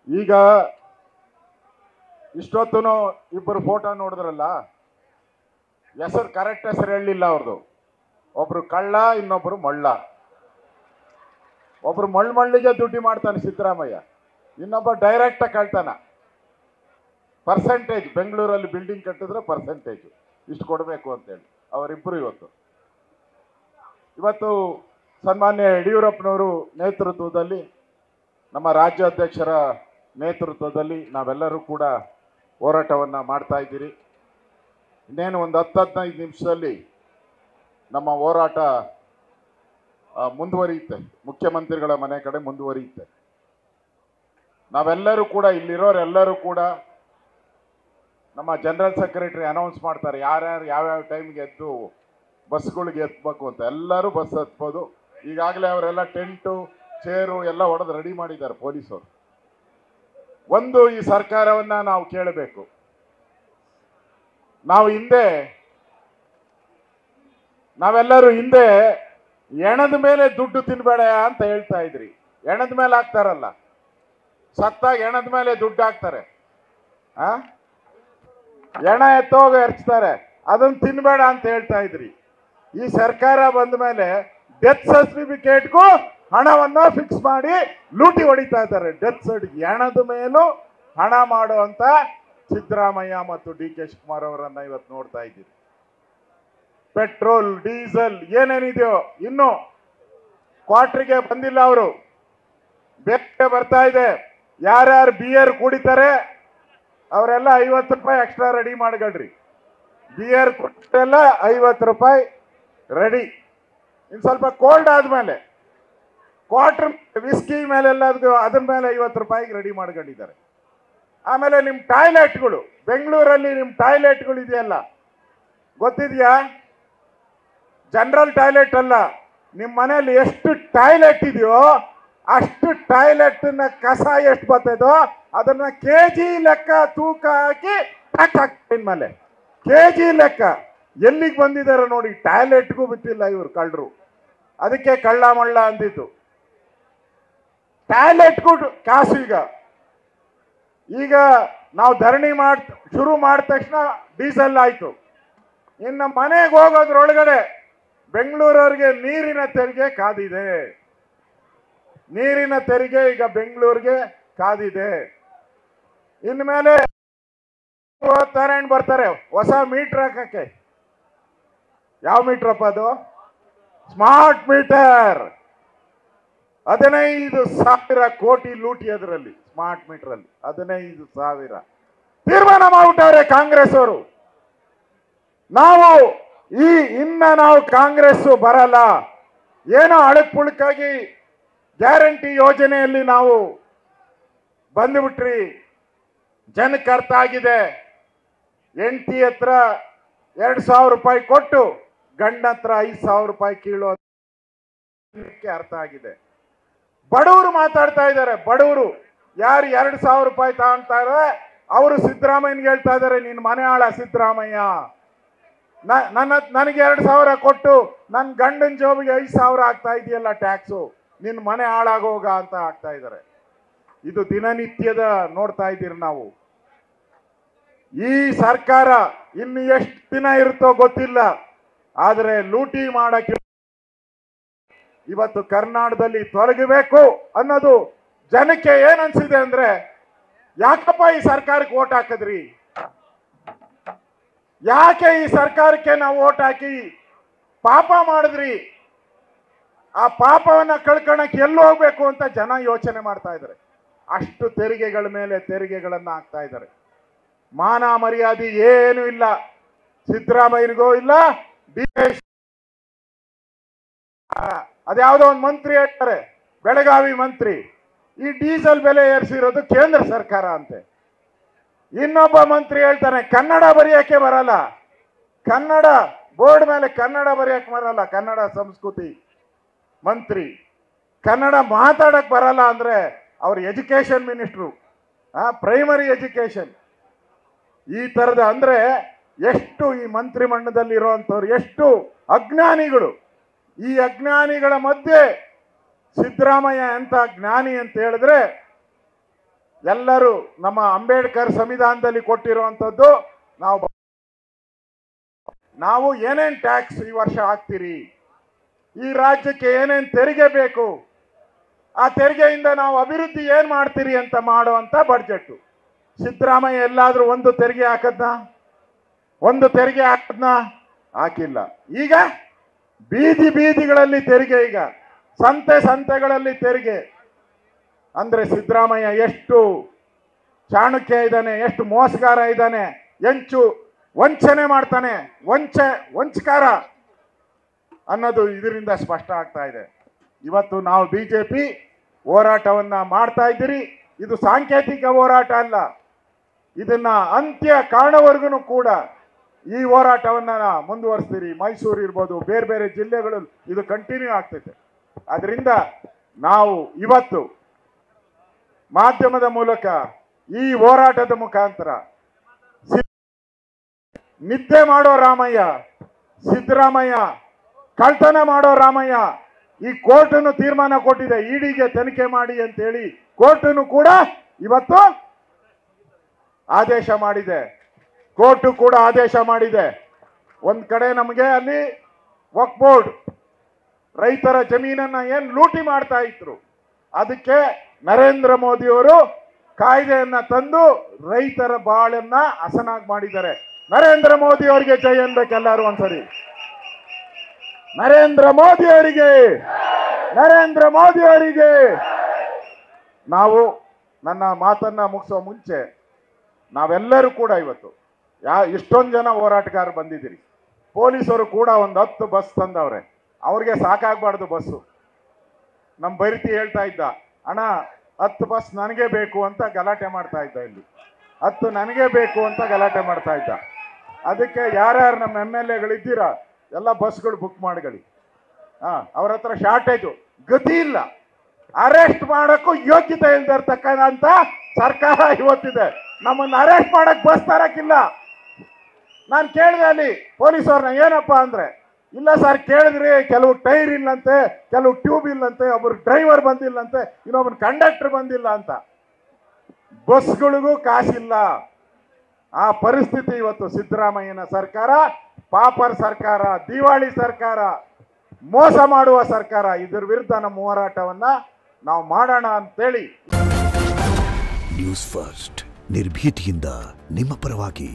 ಈಗ ಇಷ್ಟೊತ್ತೂ ಇಬ್ಬರು ಫೋಟೋ ನೋಡಿದ್ರಲ್ಲ, ಹೆಸರು ಕರೆಕ್ಟ್ ಹೆಸರು ಹೇಳಲಿಲ್ಲ ಅವ್ರದ್ದು. ಒಬ್ರು ಕಳ್ಳ, ಇನ್ನೊಬ್ರು ಮಳ್ಳ. ಒಬ್ರು ಮಳ್ಳಿಗೆ ದುಡ್ಡಿ ಮಾಡ್ತಾನೆ ಸಿದ್ದರಾಮಯ್ಯ, ಇನ್ನೊಬ್ಬ ಡೈರೆಕ್ಟ್ ಕಳ್ತಾನ. ಪರ್ಸೆಂಟೇಜ್, ಬೆಂಗಳೂರಲ್ಲಿ ಬಿಲ್ಡಿಂಗ್ ಕಟ್ಟಿದ್ರೆ ಪರ್ಸೆಂಟೇಜ್ ಇಷ್ಟು ಕೊಡಬೇಕು ಅಂತೇಳಿ ಅವರಿಬ್ಬರು ಇವತ್ತು ಸನ್ಮಾನ್ಯ ಯಡಿಯೂರಪ್ಪನವರು ನೇತೃತ್ವದಲ್ಲಿ, ನಮ್ಮ ರಾಜ್ಯಾಧ್ಯಕ್ಷರ ನೇತೃತ್ವದಲ್ಲಿ ನಾವೆಲ್ಲರೂ ಕೂಡ ಹೋರಾಟವನ್ನು ಮಾಡ್ತಾ ಇದ್ದೀರಿ. ಇನ್ನೇನು ಒಂದು 10-15 ನಿಮಿಷದಲ್ಲಿ ನಮ್ಮ ಹೋರಾಟ ಮುಂದುವರಿಯುತ್ತೆ, ಮುಖ್ಯಮಂತ್ರಿಗಳ ಮನೆ ಕಡೆ ಮುಂದುವರಿಯುತ್ತೆ. ನಾವೆಲ್ಲರೂ ಕೂಡ, ಇಲ್ಲಿರೋರೆಲ್ಲರೂ ಕೂಡ, ನಮ್ಮ ಜನರಲ್ ಸೆಕ್ರೆಟರಿ ಅನೌನ್ಸ್ ಮಾಡ್ತಾರೆ ಯಾರ್ಯಾರು ಯಾವ್ಯಾವ ಟೈಮ್ಗೆ ಎದ್ದು ಬಸ್ಗಳಿಗೆ ಎತ್ತಬೇಕು ಅಂತ. ಎಲ್ಲರೂ ಬಸ್ ಹತ್ಬೋದು. ಈಗಾಗಲೇ ಅವರೆಲ್ಲ ಟೆಂಟು ಚೇರು ಎಲ್ಲ ಹೊಡೆದು ರೆಡಿ ಮಾಡಿದ್ದಾರೆ ಪೊಲೀಸರು. ಒಂದು, ಈ ಸರ್ಕಾರವನ್ನು ನಾವು ಕೇಳಬೇಕು. ನಾವೆಲ್ಲರೂ ಹಿಂದೆ ಎಣದ ಮೇಲೆ ದುಡ್ಡು ತಿನ್ಬೇಡ ಅಂತ ಹೇಳ್ತಾ ಇದ್ರಿ. ಎಣದ ಮೇಲೆ ಹಾಕ್ತಾರಲ್ಲ, ಸತ್ತಾಗ ಎಣದ ಮೇಲೆ ದುಡ್ಡು ಹಾಕ್ತಾರೆ, ಎಣ ಎತ್ತೋಗ ಎರಚ್ತಾರೆ, ಅದನ್ನು ತಿನ್ಬೇಡ ಅಂತ ಹೇಳ್ತಾ ಇದ್ರಿ. ಈ ಸರ್ಕಾರ ಬಂದ ಮೇಲೆ ಡೆತ್ ಸರ್ಟಿಫಿಕೇಟ್ಗೂ ಹಣವನ್ನ ಫಿಕ್ಸ್ ಮಾಡಿ ಲೂಟಿ ಹೊಡಿತಾ ಇದ್ದಾರೆ. ಡೆತ್ ಸರ್ಟಿಫಿಕೇಟ್ ಎಣದ ಮೇಲೂ ಹಣ ಮಾಡುವಂತ ಸಿದ್ದರಾಮಯ್ಯ ಮತ್ತು ಡಿ.ಕೆ. ಶಿವಕುಮಾರ್ ಅವರನ್ನ ಇವತ್ತು ನೋಡ್ತಾ ಇದ್ದೀರಿ. ಪೆಟ್ರೋಲ್, ಡೀಸೆಲ್ ಏನೇನಿದೆಯೋ ಇನ್ನು ಕ್ವಾರ್ಟರ್ಗೆ ಬಂದಿಲ್ಲ, ಅವರು ಬೇರೆ ಬರ್ತಾ ಇದೆ. ಯಾರ್ಯಾರು ಬಿಯರ್ ಕುಡಿತಾರೆ ಅವರೆಲ್ಲ 50 ರೂಪಾಯಿ ಎಕ್ಸ್ಟ್ರಾ ರೆಡಿ ಮಾಡ್ಕೊಳ್ರಿ. ಬಿಯರ್ ಕುಡಿದೆಲ್ಲ 50 ರೂಪಾಯಿ ರೆಡಿ. ಇನ್ನು ಸ್ವಲ್ಪ ಕೋಲ್ಡ್ ಆದ್ಮೇಲೆ ಕ್ವಾರ್ಟರ್ ವಿಸ್ಕಿ ಮೇಲೆಲ್ಲ ಅದ್ರ ಮೇಲೆ 50 ರೂಪಾಯಿಗೆ ರೆಡಿ ಮಾಡ್ಕೊಂಡಿದ್ದಾರೆ. ಆಮೇಲೆ ನಿಮ್ಮ ಟಾಯ್ಲೆಟ್ಗಳು, ಬೆಂಗಳೂರಲ್ಲಿ ನಿಮ್ಮ ಟಾಯ್ಲೆಟ್ಗಳು ಇದೆಯಲ್ಲ, ಗೊತ್ತಿದೆಯಾ? ಜನರಲ್ ಟಾಯ್ಲೆಟ್ ಅಲ್ಲ, ನಿಮ್ಮ ಮನೆಯಲ್ಲಿ ಎಷ್ಟು ಟಾಯ್ಲೆಟ್ ಇದೆಯೋ ಅಷ್ಟು ಟಾಯ್ಲೆಟ್ನ ಕಸ ಎಷ್ಟು ಬರ್ತದೋ ಅದನ್ನ KG ಲೆಕ್ಕ ತೂಕ ಹಾಕಿ ಟ್ಯಾಕ್ಸ್ ಹಾಕ್ತೀನಿ ಮೇಲೆ. KG ಲೆಕ್ಕ ಎಲ್ಲಿಗೆ ಬಂದಿದ್ದಾರೆ ನೋಡಿ. ಟಾಯ್ಲೆಟ್ಗೂ ಬಿಟ್ಟಿಲ್ಲ ಇವರು ಕಳ್ಳರು. ಅದಕ್ಕೆ ಕಳ್ಳ ಮಳ್ಳ ಅಂದಿದ್ದು. ಟಾಯ್ಲೆಟ್ಗೂ ಕಾಸು. ಈಗ ನಾವು ಧರಣಿ ಶುರು ಮಾಡಿದ ತಕ್ಷಣ ಡೀಸೆಲ್ ಆಯ್ತು. ಇನ್ನು ಮನೆಗೆ ಹೋಗೋದ್ರೊಳಗಡೆ ಬೆಂಗಳೂರವ್ರಿಗೆ ನೀರಿನ ತೆರಿಗೆ ಕಾದಿದೆ. ನೀರಿನ ತೆರಿಗೆ ಈಗ ಬೆಂಗಳೂರಿಗೆ ಕಾದಿದೆ. ಇನ್ಮೇಲೆ ಬರ್ತಾರೆ ಹೊಸ ಮೀಟರ್ ಹಾಕಕ್ಕೆ. ಯಾವ ಮೀಟರ್ ಅಪ್ಪ ಅದು? Smart meter. 15,000 ಕೋಟಿ ಲೂಟಿ ಅದರಲ್ಲಿ, ಸ್ಮಾರ್ಟ್ ಮೀಟರ್ ಅಲ್ಲಿ 15,000 ತೀರ್ಮಾನ ಮಾಡ್ಬಿಟ್ಟವ್ರೆ ಕಾಂಗ್ರೆಸ್ ಅವರು. ನಾವು ಕಾಂಗ್ರೆಸ್ ಬರಲ್ಲ, ಏನೋ ಅಳಕ್ ಪುಳಕಾಗಿ ಗ್ಯಾರಂಟಿ ಯೋಜನೆಯಲ್ಲಿ ನಾವು ಬಂದುಬಿಟ್ರಿ. ಜನಕ್ಕೆ ಅರ್ಥ ಆಗಿದೆ. ಹೆಂಡತಿ ಹತ್ರ 2,000 ರೂಪಾಯಿ ಕೊಟ್ಟು ಗಂಡ ಹತ್ರ 5,000 ರೂಪಾಯಿ ಕೀಳು ಅರ್ಥ ಆಗಿದೆ. ಬಡವರು ಮಾತಾಡ್ತಾ ಇದ್ದಾರೆ. ಬಡವರು ಯಾರು 2,000 ರೂಪಾಯಿ ತಗೊಂತಾರೆ ಅವರು ಸಿದ್ದರಾಮಯ್ಯನಿಗೆ ಹೇಳ್ತಾ ಇದ್ದಾರೆ, ನಿನ್ನ ಮನೆ ಆಳ ಸಿದ್ದರಾಮಯ್ಯ, ನನಗೆ 2,000 ಕೊಟ್ಟು ನನ್ನ ಗಂಡನ ಜೋಬಿಗೆ 5,000 ಆಗ್ತಾ ಇದೆಯಲ್ಲ ಟ್ಯಾಕ್ಸು, ನಿನ್ನ ಮನೆ ಹಾಳಾಗೋಗ ಅಂತ ಆಗ್ತಾ ಇದ್ದಾರೆ. ಇದು ದಿನನಿತ್ಯದ ನೋಡ್ತಾ ಇದ್ದೀರಿ ನಾವು. ಈ ಸರ್ಕಾರ ಇನ್ನು ಎಷ್ಟು ದಿನ ಇರುತ್ತೋ ಗೊತ್ತಿಲ್ಲ, ಆದರೆ ಲೂಟಿ ಮಾಡಕ್ಕೆ ಇವತ್ತು ಕರ್ನಾಟಕದಲ್ಲಿ ತೊಲಗಬೇಕು ಅನ್ನೋದು ಜನಕ್ಕೆ ಏನ್ ಅನ್ಸಿದೆ ಅಂದ್ರೆ, ಯಾಕಪ್ಪ ಈ ಸರ್ಕಾರಕ್ಕೆ ಓಟ್ ಹಾಕಿದ್ರಿ? ಯಾಕೆ ಈ ಸರ್ಕಾರಕ್ಕೆ ನಾವು ಓಟ್ ಹಾಕಿ ಪಾಪ ಮಾಡಿದ್ರಿ? ಆ ಪಾಪವನ್ನ ಕಳ್ಕೊಳಕ್ಕೆ ಎಲ್ಲಿ ಹೋಗ್ಬೇಕು ಅಂತ ಜನ ಯೋಚನೆ ಮಾಡ್ತಾ ಇದ್ದಾರೆ. ಅಷ್ಟು ತೆರಿಗೆಗಳ ಮೇಲೆ ತೆರಿಗೆಗಳನ್ನ ಹಾಕ್ತಾ ಇದ್ದಾರೆ. ಮಾನ ಮರ್ಯಾದೆ ಏನು ಇಲ್ಲ, ಸಿದ್ದರಾಮಯ್ಯನಿಗೂ ಇಲ್ಲ. ಅದ್ಯಾವುದೋ ಒಂದು ಮಂತ್ರಿ ಹೇಳ್ತಾರೆ, ಬೆಳಗಾವಿ ಮಂತ್ರಿ, ಈ ಡೀಸೆಲ್ ಬೆಲೆ ಏರಿಸಿರೋದು ಕೇಂದ್ರ ಸರ್ಕಾರ ಅಂತೆ. ಇನ್ನೊಬ್ಬ ಮಂತ್ರಿ ಹೇಳ್ತಾನೆ ಕನ್ನಡ ಬರೆಯಕ್ಕೆ ಬರಲ್ಲ, ಕನ್ನಡ ಬೋರ್ಡ್ ಮೇಲೆ ಕನ್ನಡ ಬರೆಯಕ್ಕೆ ಬರಲ್ಲ. ಕನ್ನಡ ಸಂಸ್ಕೃತಿ ಮಂತ್ರಿ ಕನ್ನಡ ಮಾತಾಡಕ್ ಬರಲ್ಲ ಅಂದ್ರೆ ಅವ್ರ ಎಜುಕೇಶನ್ ಮಿನಿಸ್ಟ್ರು, ಪ್ರೈಮರಿ ಎಜುಕೇಶನ್. ಈ ತರದ ಅಂದ್ರೆ ಎಷ್ಟು ಈ ಮಂತ್ರಿ ಮಂಡಲದಲ್ಲಿ ಇರುವಂತವ್ರು ಎಷ್ಟು ಅಜ್ಞಾನಿಗಳು. ಈ ಅಜ್ಞಾನಿಗಳ ಮಧ್ಯೆ ಸಿದ್ದರಾಮಯ್ಯ ಎಂತ ಜ್ಞಾನಿ ಅಂತ ಹೇಳಿದ್ರೆ, ಎಲ್ಲರೂ ನಮ್ಮ ಅಂಬೇಡ್ಕರ್ ಸಂವಿಧಾನದಲ್ಲಿ ಕೊಟ್ಟಿರುವಂಥದ್ದು ನಾವು ಏನೇನ್ ಟ್ಯಾಕ್ಸ್ ಈ ವರ್ಷ ಹಾಕ್ತೀರಿ, ಈ ರಾಜ್ಯಕ್ಕೆ ಏನೇನ್ ತೆರಿಗೆ ಬೇಕು, ಆ ತೆರಿಗೆಯಿಂದ ನಾವು ಅಭಿವೃದ್ಧಿ ಏನ್ ಮಾಡ್ತೀರಿ ಅಂತ ಮಾಡುವಂತ ಬಡ್ಜೆಟ್. ಸಿದ್ದರಾಮಯ್ಯ ಎಲ್ಲಾದ್ರೂ ಒಂದು ತೆರಿಗೆ ಹಾಕದ್ನ ಹಾಕಿಲ್ಲ. ಈಗ ಬೀದಿಗಳಲ್ಲಿ ತೆರಿಗೆ, ಈಗ ಸಂತೆಗಳಲ್ಲಿ ತೆರಿಗೆ. ಅಂದ್ರೆ ಸಿದ್ದರಾಮಯ್ಯ ಎಷ್ಟು ಚಾಣಕ್ಯ ಇದ್ದಾನೆ, ಎಷ್ಟು ಮೋಸಗಾರ ಇದ್ದಾನೆ, ವಂಚನೆ ಮಾಡ್ತಾನೆ, ವಂಚಕಾರ ಅನ್ನೋದು ಇದರಿಂದ ಸ್ಪಷ್ಟ ಆಗ್ತಾ ಇದೆ. ಇವತ್ತು ನಾವು ಬಿಜೆಪಿ ಹೋರಾಟವನ್ನ ಮಾಡ್ತಾ ಇದ್ದೀರಿ. ಇದು ಸಾಂಕೇತಿಕ ಹೋರಾಟ ಅಲ್ಲ, ಇದನ್ನ ಅಂತ್ಯ ಕಾಣೋವರೆಗೂ ಕೂಡ ಈ ಹೋರಾಟವನ್ನ ಮುಂದುವರಿಸ್ತೀರಿ. ಮೈಸೂರು ಇರ್ಬೋದು, ಬೇರೆ ಬೇರೆ ಜಿಲ್ಲೆಗಳು ಇದು ಕಂಟಿನ್ಯೂ ಆಗ್ತೈತೆ. ಅದರಿಂದ ನಾವು ಇವತ್ತು ಮಾಧ್ಯಮದ ಮೂಲಕ ಈ ಹೋರಾಟದ ಮುಖಾಂತರ ನಿದ್ದೆ ಮಾಡೋ ರಾಮಯ್ಯ, ಸಿದ್ದರಾಮಯ್ಯ ಕಳ್ತನ ಮಾಡೋ ರಾಮಯ್ಯ, ಈ ಕೋರ್ಟನ್ನು ತೀರ್ಮಾನ ಕೊಟ್ಟಿದೆ ಇಡಿಗೆ ತನಿಖೆ ಮಾಡಿ ಅಂತ ಹೇಳಿ. ಕೋರ್ಟನ್ನು ಕೂಡ ಇವತ್ತು ಆದೇಶ ಮಾಡಿದೆ, ಕೋರ್ಟ್ ಕೂಡ ಆದೇಶ ಮಾಡಿದೆ. ಒಂದ್ ಕಡೆ ನಮಗೆ ಅಲ್ಲಿ ವಕ್ಫ್ ಬೋರ್ಡ್ ರೈತರ ಜಮೀನನ್ನ ಏನ್ ಲೂಟಿ ಮಾಡ್ತಾ ಇದ್ರು, ಅದಕ್ಕೆ ನರೇಂದ್ರ ಮೋದಿಯವರು ಕಾಯ್ದೆಯನ್ನ ತಂದು ರೈತರ ಬಾಳನ್ನ ಹಸನಾಗಿ ಮಾಡಿದ್ದಾರೆ. ನರೇಂದ್ರ ಮೋದಿ ಅವರಿಗೆ ಜೈ ಅನ್ಬೇಕೆಲ್ಲರೂ ಒಂದ್ಸರಿ. ನರೇಂದ್ರ ಮೋದಿ ಅವರಿಗೆ ನಾವು ನನ್ನ ಮಾತನ್ನ ಮುಗಿಸೋ ಮುಂಚೆ ನಾವೆಲ್ಲರೂ ಕೂಡ ಇವತ್ತು ಇಷ್ಟೊಂದು ಜನ ಹೋರಾಟಗಾರರು ಬಂದಿದ್ದೀರಿ. ಪೊಲೀಸರು ಕೂಡ ಒಂದು 10 ಬಸ್ ತಂದವ್ರೆ. ಅವ್ರಿಗೆ ಸಾಕಾಗಬಾರ್ದು ಬಸ್ಸು. ನಮ್ಮ ಬೈರತಿ ಹೇಳ್ತಾ ಇದ್ದ, ಅಣ್ಣ 10 ಬಸ್ ನನಗೆ ಬೇಕು ಅಂತ ಗಲಾಟೆ ಮಾಡ್ತಾ ಇದ್ದ. ಇಲ್ಲಿ 10 ನನಗೆ ಬೇಕು ಅಂತ ಗಲಾಟೆ ಮಾಡ್ತಾ ಇದ್ದ. ಅದಕ್ಕೆ ಯಾರ್ಯಾರು ನಮ್ಮ MLAಗಳಿದ್ದೀರಾ ಎಲ್ಲ ಬಸ್ಗಳು ಬುಕ್ ಮಾಡ್ಕೊಳ್ಳಿ. ಅವ್ರ ಹತ್ರ ಶಾರ್ಟೇಜು, ಗತಿ ಇಲ್ಲ, ಅರೆಸ್ಟ್ ಮಾಡಕ್ಕೂ ಯೋಗ್ಯತೆ ಇಲ್ದಿರ್ತಕ್ಕಂಥ ಸರ್ಕಾರ ಇವತ್ತಿದೆ. ನಮ್ಮನ್ನು ಅರೆಸ್ಟ್ ಮಾಡಕ್ ಬಸ್ ತರಕ್ಕಿಲ್ಲ. ನಾನು ಕೇಳಿದೆ ಅಲ್ಲಿ ಪೊಲೀಸವ್ರನ್ನ, ಏನಪ್ಪ ಅಂದ್ರೆ, ಇಲ್ಲ ಸರ್ ಕೇಳಿದ್ರಿ, ಕೆಲವು ಟೈರ್ ಇಲ್ಲಂತೆ, ಕೆಲವು ಟ್ಯೂಬ್ ಇಲ್ಲಂತೆ, ಒಬ್ಬರು ಡ್ರೈವರ್ ಬಂದಿಲ್ಲಂತೆ, ಇನ್ನೊಬ್ಬರು ಕಂಡಕ್ಟರ್ ಬಂದಿಲ್ಲ ಅಂತ. ಬಸ್ಗಳಿಗೂ ಕಾಸಿಲ್ಲ. ಆ ಪರಿಸ್ಥಿತಿ ಇವತ್ತು ಸಿದ್ದರಾಮಯ್ಯನ ಸರ್ಕಾರ, ಪಾಪರ್ ಸರ್ಕಾರ, ದಿವಾಳಿ ಸರ್ಕಾರ, ಮೋಸ ಮಾಡುವ ಸರ್ಕಾರ. ಇದರ ವಿರುದ್ಧ ನಮ್ಮ ಹೋರಾಟವನ್ನ ನಾವು ಮಾಡೋಣ ಅಂತೇಳಿ. ನ್ಯೂಸ್ ಫಸ್ಟ್ ನಿರ್ಭೀತಿಯಿಂದ ನಿಮ್ಮ ಪರವಾಗಿ.